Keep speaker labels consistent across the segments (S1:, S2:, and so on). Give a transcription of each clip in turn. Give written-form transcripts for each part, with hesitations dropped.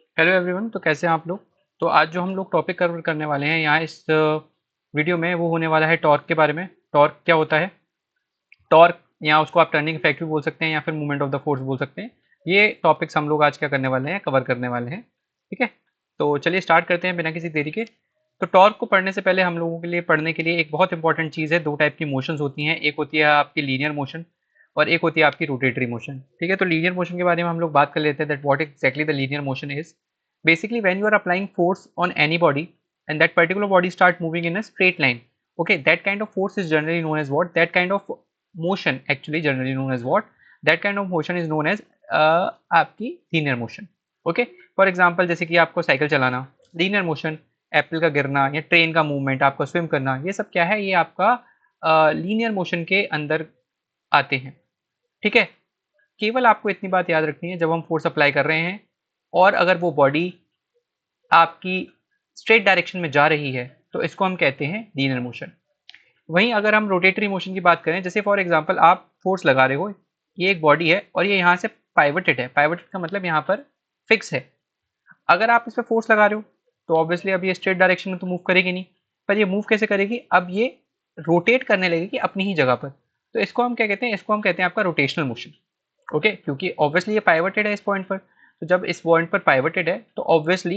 S1: Hello everyone. तो कैसे हैं आप लोग। तो आज जो हम लोग टॉपिक कवर करने वाले हैं यहाँ इस वीडियो में वो होने वाला है टॉर्क के बारे में। टॉर्क क्या होता है? टॉर्क या उसको आप टर्निंग इफेक्ट भी बोल सकते हैं या फिर मूवमेंट ऑफ द फोर्स बोल सकते हैं। ये टॉपिक्स हम लोग आज क्या करने वाले हैं, कवर करने वाले हैं। ठीक है, तो चलिए स्टार्ट करते हैं बिना किसी देरी के। तो टॉर्क को पढ़ने से पहले हम लोगों के लिए पढ़ने के लिए एक बहुत इंपॉर्टेंट चीज़ है। दो टाइप की मोशंस होती हैं, एक होती है आपकी लीनियर मोशन और एक होती है आपकी रोटेटरी मोशन। ठीक है, तो लीनियर मोशन के बारे में हम लोग बात कर लेते हैं that what exactly the linear motion is. Basically, when you are applying force on any body and that particular body start moving in a straight line, okay, that kind of force is generally known as what? That kind of motion actually generally known as what? That kind of motion is known as आपकी linear motion. Okay, for example जैसे कि आपको cycle चलाना linear motion, Apple का गिरना या train का movement, आपका स्विम करना, ये सब क्या है? ये आपका लीनियर मोशन के अंदर आते हैं। ठीक है, केवल आपको इतनी बात याद रखनी है, जब हम फोर्स अप्लाई कर रहे हैं और अगर वो बॉडी आपकी स्ट्रेट डायरेक्शन में जा रही है तो इसको हम कहते हैं लीनियर मोशन। वहीं अगर हम रोटेटरी मोशन की बात करें, जैसे फॉर एग्जांपल आप फोर्स लगा रहे हो, ये एक बॉडी है और ये यहाँ से पाइवटेड है। पाइवटेड का मतलब यहाँ पर फिक्स है। अगर आप इस पर फोर्स लगा रहे हो तो ऑब्वियसली अब ये स्ट्रेट डायरेक्शन में तो मूव करेगी नहीं, पर ये मूव कैसे करेगी? अब ये रोटेट करने लगेगी अपनी ही जगह पर। तो इसको हम क्या कहते हैं? इसको हम कहते हैं आपका रोटेशनल मोशन। ओके, क्योंकि ऑब्वियसली ये पाइवटेड है इस पॉइंट पर, तो जब इस पॉइंट पर पाइवटेड है तो ऑब्वियसली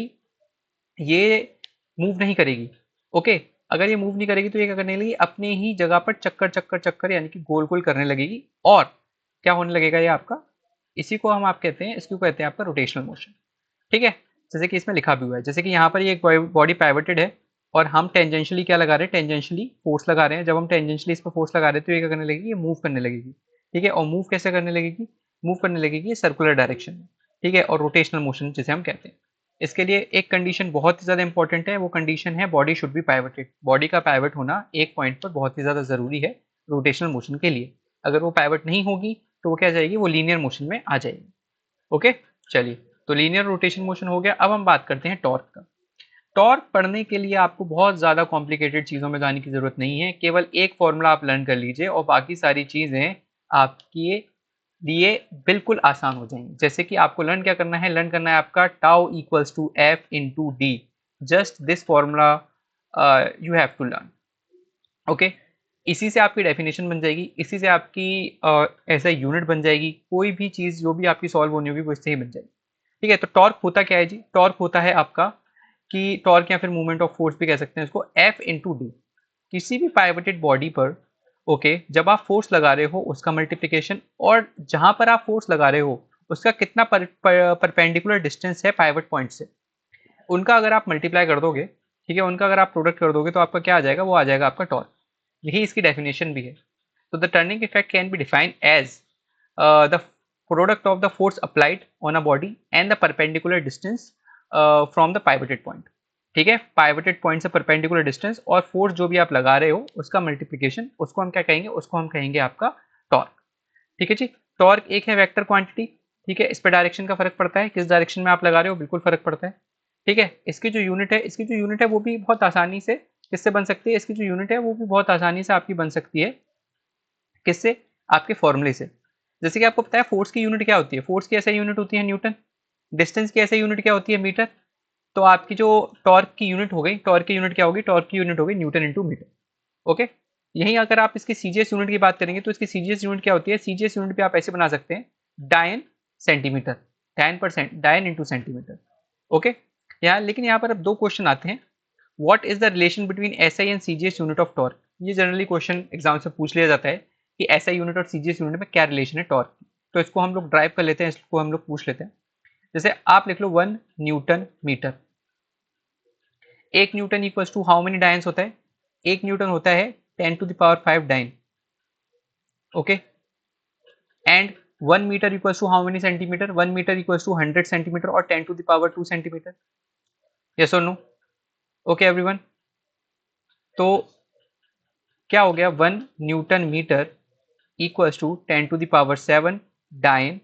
S1: ये मूव नहीं करेगी। ओके, अगर ये मूव नहीं करेगी तो ये क्या करने लगेगी? अपने ही जगह पर चक्कर चक्कर चक्कर यानी कि गोल गोल करने लगेगी। और क्या होने लगेगा? ये आपका, इसी को हम आप कहते हैं, इसको कहते हैं आपका रोटेशनल मोशन। ठीक है, जैसे कि इसमें लिखा भी हुआ है, जैसे कि यहाँ पर ये एक बॉडी पाइवटेड है और हम टेंजेंशियली क्या लगा रहे हैं? टेंजेंशियली फोर्स लगा रहे हैं। जब हम टेंजेंशियली इस पर फोर्स लगा रहे हैं तो ये क्या करने लगेगी? ये मूव करने लगेगी। ठीक है, और मूव कैसे करने लगेगी? मूव करने लगेगी सर्कुलर डायरेक्शन में। ठीक है, और रोटेशनल मोशन जिसे हम कहते हैं। इसके लिए एक कंडीशन बहुत ही ज़्यादा इंपॉर्टेंट है, वो कंडीशन है बॉडी शुड बी पाइवटेड। बॉडी का पाइवट होना एक पॉइंट पर बहुत ही ज़्यादा ज़रूरी है रोटेशनल मोशन के लिए। अगर वो पाइवट नहीं होगी तो वो क्या जाएगी? वो लीनियर मोशन में आ जाएगी। ओके, चलिए, तो लीनियर रोटेशन मोशन हो गया। अब हम बात करते हैं टॉर्क का। टॉर्क पढ़ने के लिए आपको बहुत ज़्यादा कॉम्प्लिकेटेड चीज़ों में जाने की ज़रूरत नहीं है। केवल एक फॉर्मूला आप लर्न कर लीजिए और बाकी सारी चीज़ें आपके लिए बिल्कुल आसान हो जाएंगी। जैसे कि आपको लर्न क्या करना है? लर्न करना है आपका tau equals to F into D. Just this formula you have to learn. Okay, इसी से आपकी डेफिनेशन बन जाएगी, इसी से आपकी ऐसा यूनिट बन जाएगी। कोई भी चीज़ जो भी आपकी सॉल्व होनी होगी वो इससे ही बन जाएगी। ठीक है, तो टॉर्क होता क्या है जी? टॉर्क होता है आपका, कि टॉर्क या फिर मूवमेंट ऑफ फोर्स भी कह सकते हैं इसको, एफ इंटू डी। किसी भी पाइवटेड बॉडी पर ओके, जब आप फोर्स लगा रहे हो उसका मल्टीप्लिकेशन, और जहां पर आप फोर्स लगा रहे हो उसका कितना परपेंडिकुलर डिस्टेंस है पाइवट पॉइंट से, उनका अगर आप मल्टीप्लाई कर दोगे, ठीक है, उनका अगर आप प्रोडक्ट कर दोगे तो आपका क्या आ जाएगा? वो आ जाएगा आपका टॉर्क। यही इसकी डेफिनेशन भी है। तो the turning effect can be defined as the product of the force applied on a body and the perpendicular distance from the pivoted point. ठीक है, पाइवटेड पॉइंट से परपेंडिकुलर डिस्टेंस और फोर्स जो भी आप लगा रहे हो उसका मल्टीप्लिकेशन, उसको हम क्या कहेंगे? उसको हम कहेंगे आपका टॉर्क। ठीक है जी, टॉर्क एक है वेक्टर क्वांटिटी। ठीक है, इस पर डायरेक्शन का फर्क पड़ता है, किस डायरेक्शन में आप लगा रहे हो बिल्कुल फर्क पड़ता है। ठीक है, इसकी जो यूनिट है वो भी बहुत आसानी से किससे बन सकती है? इसकी जो यूनिट है वो भी बहुत आसानी से आपकी बन सकती है, किससे? आपके फॉर्मूले से। जैसे कि आपको पता है फोर्स की यूनिट क्या होती है? फोर्स की ऐसे यूनिट होती है न्यूटन। डिस्टेंस की ऐसे यूनिट क्या होती है? मीटर। तो आपकी जो टॉर्क की यूनिट हो गई, टॉर्क की यूनिट क्या होगी? टॉर्क की यूनिट होगी न्यूटन इंटू मीटर। ओके, यहीं अगर आप इसकी सीजीएस यूनिट की बात करेंगे तो इसकी सीजीएस यूनिट क्या होती है? सीजीएस यूनिट भी आप ऐसे बना सकते हैं, डायन सेंटीमीटर, डायन परसेंट, डायन इंटू सेंटीमीटर। ओके, यहाँ लेकिन यहाँ पर अब दो क्वेश्चन आते हैं। What is the relation between SI and CGS unit of torque? ये जनरली क्वेश्चन एग्जाम से पूछ लिया जाता है कि एसआई यूनिट और सीजीएस यूनिट में क्या रिलेशन है टॉर्क की। तो इसको हम लोग ड्राइव कर लेते हैं, इसको हम लोग पूछ लेते हैं। जैसे आप लिख लो 1 newton metre. 1 newton equals to how many dynes होता है? 1 न्यूटन होता है 10⁵ dyne. Okay, and 1 metre equals to how many centimetre? 1 metre equals to 100 centimetre और 10⁵ सेंटीमीटर। यस और नो? ओके एवरीवन, तो क्या हो गया? 1 newton metre equals to 10⁷ dyne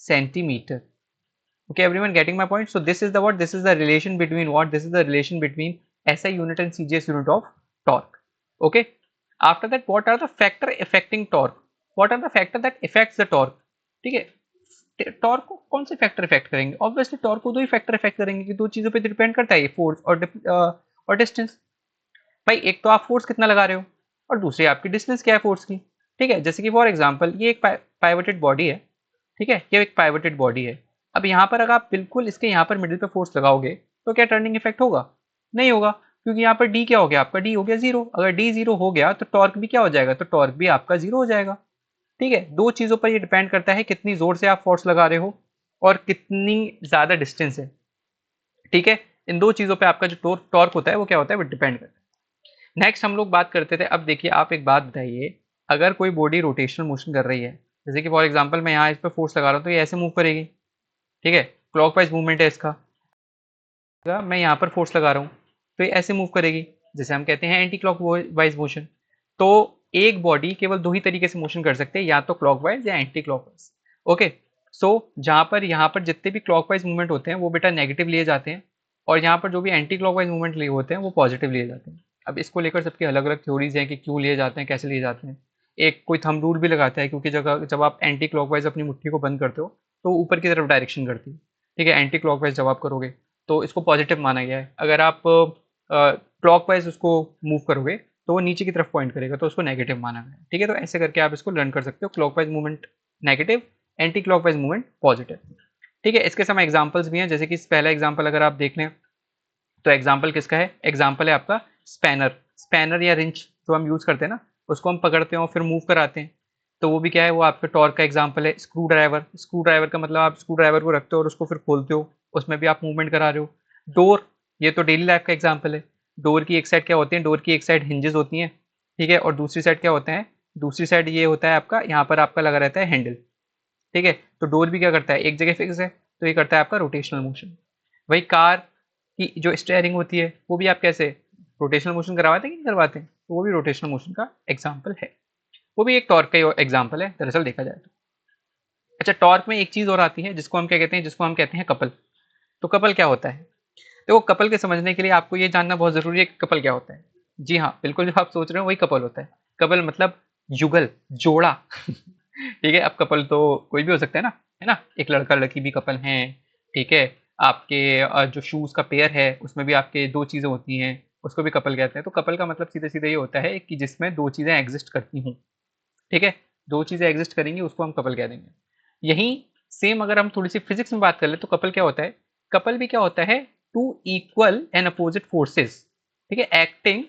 S1: centimeter. Okay, everyone getting my point? So this is the what? This is the relation between what? This is the relation between SI unit and CGS unit of torque. Okay. After that, what are the factor affecting torque? What are the factor that affects the torque? ठीक है, torque को कौन से factor effect करेंगे? Obviously torque को दो ही factor effect करेंगे कि दो चीज़ों पे डिपेंड करता है, फोर्स और डिस्टेंस। भाई एक तो आप फोर्स कितना लगा रहे हो और दूसरी आपकी डिस्टेंस क्या है फोर्स की। ठीक है, जैसे कि फॉर एग्जांपल ये एक पाइवटेड बॉडी है। ठीक है, ये एक पाइवटेड बॉडी है। अब यहाँ पर अगर आप बिल्कुल इसके यहाँ पर मिडिल पे फोर्स लगाओगे तो क्या टर्निंग इफेक्ट होगा? नहीं होगा, क्योंकि यहाँ पर डी क्या हो गया आपका? डी हो गया जीरो। अगर डी जीरो हो गया तो टॉर्क भी क्या हो जाएगा? तो टॉर्क भी आपका जीरो हो जाएगा। ठीक है, दो चीज़ों पर ये डिपेंड करता है, कितनी जोर से आप फोर्स लगा रहे हो और कितनी ज़्यादा डिस्टेंस है। ठीक है, इन दो चीज़ों पे आपका जो टॉर्क होता है वो क्या होता है? वो डिपेंड करता है। नेक्स्ट हम लोग बात करते थे। अब देखिए आप एक बात बताइए, अगर कोई बॉडी रोटेशनल मोशन कर रही है, जैसे कि फॉर एग्जांपल मैं यहाँ इस पर फोर्स लगा रहा हूँ तो ये ऐसे मूव करेगी। ठीक है, क्लॉकवाइज मूवमेंट है इसका। मैं यहाँ पर फोर्स लगा रहा हूँ तो ये ऐसे मूव करेगी, जैसे हम कहते हैं एंटी क्लॉकवाइज मोशन। तो एक बॉडी केवल दो ही तरीके से मोशन कर सकते हैं, या तो क्लॉकवाइज या एंटी क्लॉकवाइज। ओके, सो जहाँ पर यहाँ पर जितने भी क्लॉकवाइज मूवमेंट होते हैं वो बेटा नेगेटिव लिए जाते हैं, और यहाँ पर जो भी एंटी क्लॉकवाइज मूवमेंट लिए होते हैं वो पॉजिटिव लिए जाते हैं। अब इसको लेकर सबकी अलग अलग थ्योरीज हैं कि क्यों लिए जाते हैं, कैसे लिए जाते हैं। एक कोई थंब रूल भी लगाता है, क्योंकि जब आप एंटी क्लॉकवाइज अपनी मुट्ठी को बंद करते हो तो ऊपर की तरफ डायरेक्शन करती है। ठीक है, एंटी क्लॉकवाइज जब आप करोगे तो इसको पॉजिटिव माना गया है। अगर आप क्लॉकवाइज उसको मूव करोगे तो वो नीचे की तरफ पॉइंट करेगा, तो उसको नेगेटिव माना गया है। ठीक है, तो ऐसे करके आप इसको लर्न कर सकते हो, clockwise movement negative, anti clockwise movement positive. ठीक है, इसके समय एग्जांपल्स भी हैं, जैसे कि पहला एग्जांपल अगर आप देख लें तो एग्जांपल किसका है? एग्जांपल है आपका स्पैनर। स्पैनर या रिंच जो हम यूज़ करते हैं ना, उसको हम पकड़ते हैं और फिर मूव कराते हैं, तो वो भी क्या है? वो आपके टॉर्क का एग्जांपल है। स्क्रू ड्राइवर, स्क्रू ड्राइवर का मतलब आप स्क्रू ड्राइवर को रखते हो और उसको फिर खोलते हो, उसमें भी आप मूवमेंट करा रहे हो। डोर, ये तो डेली लाइफ का एग्जांपल है। डोर की एक साइड क्या होती है? डोर की एक साइड हिंजेस होती हैं। ठीक है, और दूसरी साइड क्या होता है? दूसरी साइड ये होता है आपका, यहाँ पर आपका लगा रहता है हैंडल। ठीक है, तो डोर भी क्या करता है? एक जगह फिक्स है, तो ये करता है आपका रोटेशनल मोशन। वही कार की जो स्टेयरिंग होती है वो भी आप कैसे रोटेशनल मोशन करवाते हैं कि नहीं करवाते हैं? तो वो भी रोटेशनल मोशन का एग्जाम्पल है। वो भी एक टॉर्क का एग्जाम्पल है दरअसल देखा जाए तो। अच्छा, टॉर्क में एक चीज़ और आती है जिसको हम क्या कहते हैं? जिसको हम कहते हैं कपल। तो कपल क्या होता है? तो कपल के समझने के लिए आपको ये जानना बहुत ज़रूरी है कि कपल क्या होता है। जी हाँ, बिल्कुल जो आप सोच रहे हो वही कपल होता है। कपल मतलब युगल, जोड़ा। ठीक है, अब कपल तो कोई भी हो सकता है ना? एक लड़का लड़की भी कपल हैं। ठीक है, आपके जो शूज़ का पेयर है उसमें भी आपके दो चीज़ें होती हैं, उसको भी कपल कहते हैं। तो कपल का मतलब सीधे सीधे ये होता है कि जिसमें दो चीज़ें एग्जिस्ट करती हूँ। ठीक है, दो चीज़ें एग्जिस्ट करेंगी उसको हम कपल कह देंगे। यहीं सेम अगर हम थोड़ी सी फिजिक्स में बात कर ले तो कपल क्या होता है? कपल भी क्या होता है? Two equal and opposite forces. ठीक है, acting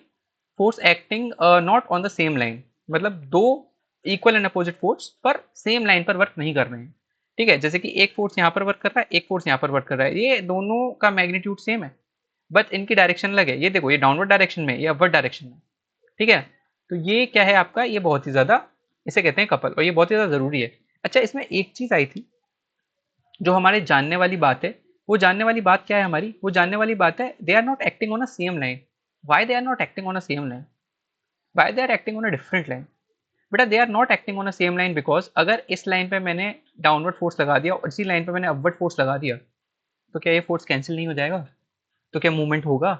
S1: force acting not on the same line, मतलब दो इक्वल एंड अपोजिट फोर्स पर सेम लाइन पर वर्क नहीं कर रहे हैं। ठीक है, जैसे कि एक फोर्स यहाँ पर वर्क कर रहा है, एक फोर्स यहाँ पर वर्क कर रहा है, ये दोनों का मैग्नीट्यूड सेम है, बट इनकी डायरेक्शन अलग है। ये देखो, ये डाउनवर्ड डायरेक्शन में, ये अपवर्ड डायरेक्शन में। ठीक है, तो ये क्या है आपका? ये बहुत ही ज्यादा, इसे कहते हैं कपल, और ये बहुत ही ज्यादा जरूरी है। अच्छा, इसमें एक चीज आई थी जो हमारे जानने वाली बात है। वो जानने वाली बात क्या है हमारी? वो जानने वाली बात है, they are not acting on a same line. Why they are not acting on a same line? Why they are acting on a different line? बेटा they are not acting on a same line because अगर इस line पे मैंने downward force लगा दिया और इसी line पे मैंने अपवर्ड फोर्स लगा दिया, तो क्या ये फोर्स कैंसिल नहीं हो जाएगा? तो क्या मूवमेंट होगा?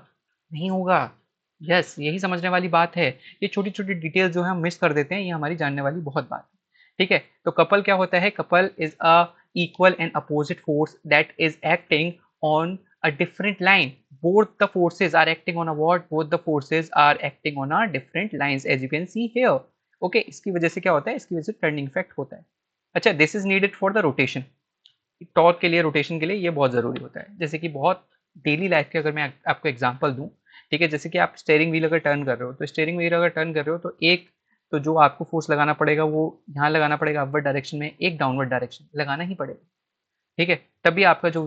S1: नहीं होगा। यस, यही समझने वाली बात है। ये छोटी छोटी डिटेल्स जो है हम मिस कर देते हैं, ये हमारी जानने वाली बहुत बात है। ठीक है, तो कपल क्या होता है? Couple is a equal and opposite force that is acting on a different line. Both the forces are acting on a what? Both the forces are acting on a different lines as you can see here. Okay, इसकी वजह से क्या होता है? इसकी वजह से turning effect होता है। अच्छा, this is needed for the rotation. Torque के लिए, रोटेशन के लिए ये बहुत ज़रूरी होता है। जैसे कि बहुत डेली लाइफ के अगर मैं आपको एग्जांपल दूं, ठीक है, जैसे कि आप स्टेयरिंग व्हील अगर टर्न कर रहे हो, तो स्टेयरिंग व्हील अगर टर्न कर रहे हो तो एक तो जो आपको फोर्स लगाना पड़ेगा वो यहाँ लगाना पड़ेगा अपवर्ड डायरेक्शन में, एक डाउनवर्ड डायरेक्शन लगाना ही पड़ेगा। ठीक है, तभी आपका जो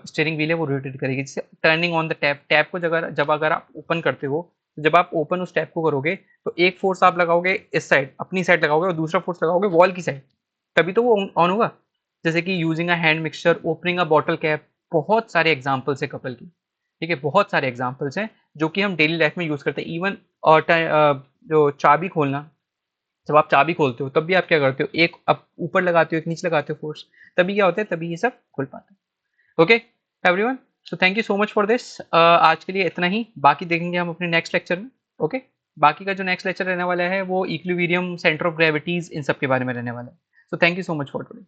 S1: स्टीयरिंग व्हील है वो रोटेट करेगी। जैसे turning on the tap, tap को जब अगर आप ओपन करते हो, तो जब आप ओपन उस टैप को करोगे तो एक फोर्स आप लगाओगे इस साइड, अपनी साइड लगाओगे, और दूसरा फोर्स लगाओगे वॉल की साइड, तभी तो वो ऑन होगा। जैसे कि using a hand mixture, opening a bottle cap, बहुत सारे एग्जाम्पल्स है कपल की। ठीक है, बहुत सारे एग्जाम्पल्स हैं जो कि हम डेली लाइफ में यूज करते हैं। इवन जो चाबी खोलना, जब आप चाबी खोलते हो तब भी आप क्या करते हो? एक आप ऊपर लगाते हो, एक नीचे लगाते हो फोर्स, तभी क्या होता है? तभी ये सब खुल पाता है। Okay everyone, so thank you so much for this. आज के लिए इतना ही, बाकी देखेंगे हम अपने नेक्स्ट लेक्चर में। ओके, बाकी का जो नेक्स्ट लेक्चर रहने वाला है वो इक्विलिब्रियम, सेंटर ऑफ ग्रेविटीज, इन सब के बारे में रहने वाला है। So thank you so much for today.